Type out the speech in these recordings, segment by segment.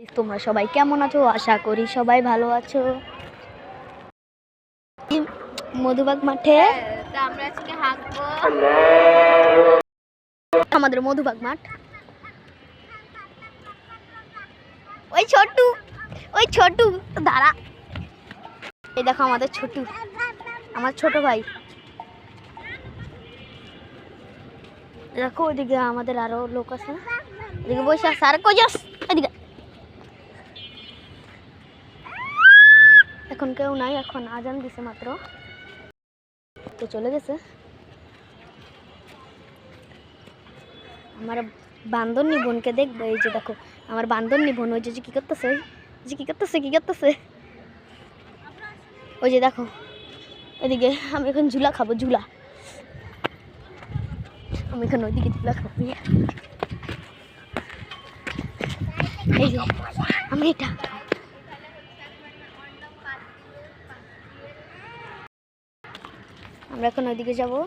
তোমরা সবাই কেমন আছো? আশা করি সবাই ভালো আছো। মধুবাগ মাঠে আমরা আজকে হাঁটবো। আমাদের মধুবাগ মাঠ। ওই ছোটু দাঁড়া। এই দেখো আমাদের ছোটু, আমার ছোট ভাই। দেখো ওইদিকে আমাদের আরো লোক আছে, এদিকে বসে আছে। আর কই যাস? এদিকে এখন কেউ নাই, এখন আজান দিছে মাত্র, তো চলে গেছে। আমার বান্ধবী বোনকে দেখবো। এই যে দেখো আমার বান্ধবী বোন, ওই যে কি করতেছে, কি করতেছে ওই যে দেখো ওইদিকে। আমি এখন ঝুলা খাবো, ঝুলা। আমি এখন ওইদিকে ঝুলা খাবো। এই যে আমি এটা আমরা এখন ওইদিকে যাবো।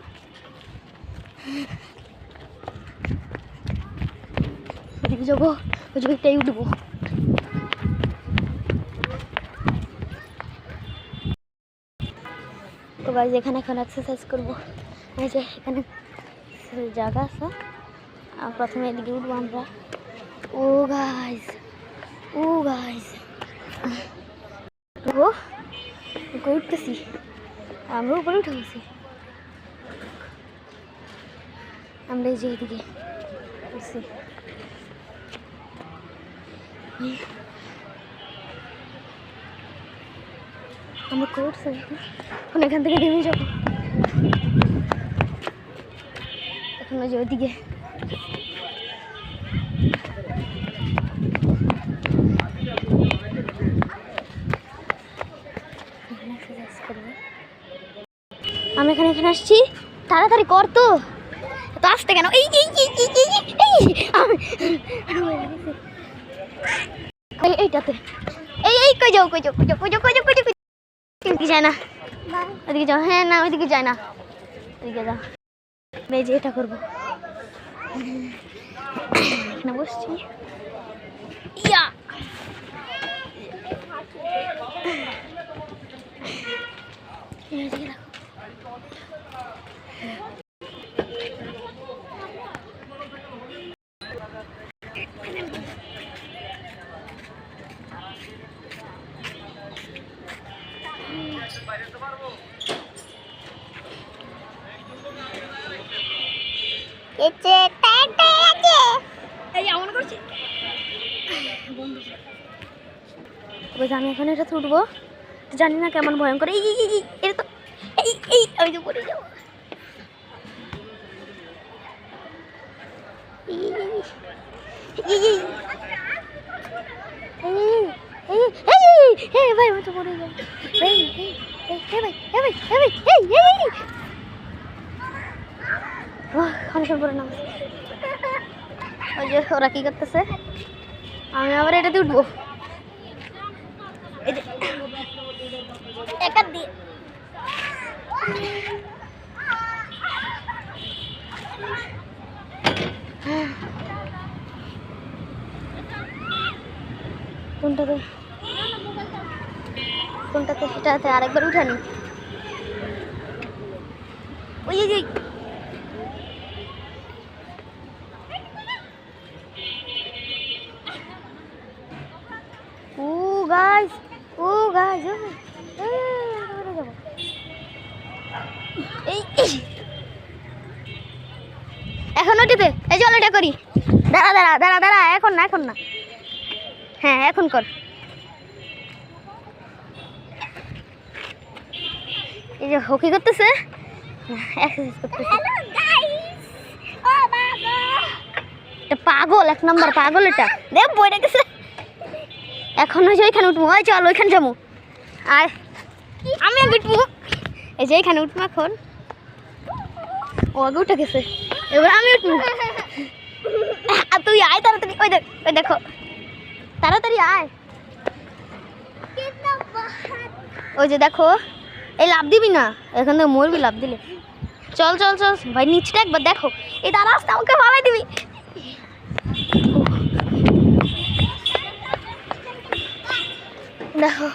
ওইদিকে যাবো, ওই যে ওইটাই উঠবো। তো গাইজ এখানে এখন এক্সারসাইজ করবো। এই যে এখানে জায়গা আছে, প্রথমে এদিকে উঠবো আমরা। ও গাইজ উঠতেছি, আমরা উপরে উঠে গেছি। আমরা এই যে এদিকে উঠছি। আমরা করছি এখন, এখান থেকে নেমে যাবো। এখন ওই যে ওইদিকে আমি এখানে আসছি। তাড়াতাড়ি কর, তো আসতে কেন? এইটাতে এই কই যাও যায় না, ওইদিকে যাও। হ্যাঁ না, ওইদিকে যায় না, ওইদিকে যাও। এই যে এটা করবো, এখানে বসছি। ইয়া আমি এখানে এটাতে উঠবো, জানি না কেমন ভয়ঙ্কর। এটা তো আমি তো পড়ে যাবো। ভাই আমি তো পড়ে যাবো। অনেকক্ষণ পরে নাম। ওই যে ওরা কি করতেছে, আমি আবার এটাতে উঠবো। এই যে একা দিয়ে কোনটাতে সেটাতে আরেকবার উঠানি। ওই এখন ওটিতে এই চল এটা করি। দাঁড়া এখন না হ্যাঁ এখন কর। এই যে হকি করতেছে, এক্সারসাইজ করতেছে। এটা পাগল, এক নম্বর পাগল এটা। দেখ বইটা গেছে। এখন ওই যে ওইখানে উঠবো। ওই চল ওইখানে যাবো। আর আমি আগে উঠবো। এই যে এইখানে উঠবো এখন। ও আগে উঠে গেছে, এবার আমি উঠবো। তুই আয় তাড়াতাড়ি। ওই দেখো তাড়াতাড়ি আয়। ওই যে দেখো, এই লাভ দিবি না, এখান থেকে মরবি লাভ দিলে। চল ভাই নিচটা একবার দেখো। এই দাঁড়া, আসতে আমাকে ভাবাই দিবি। দেখো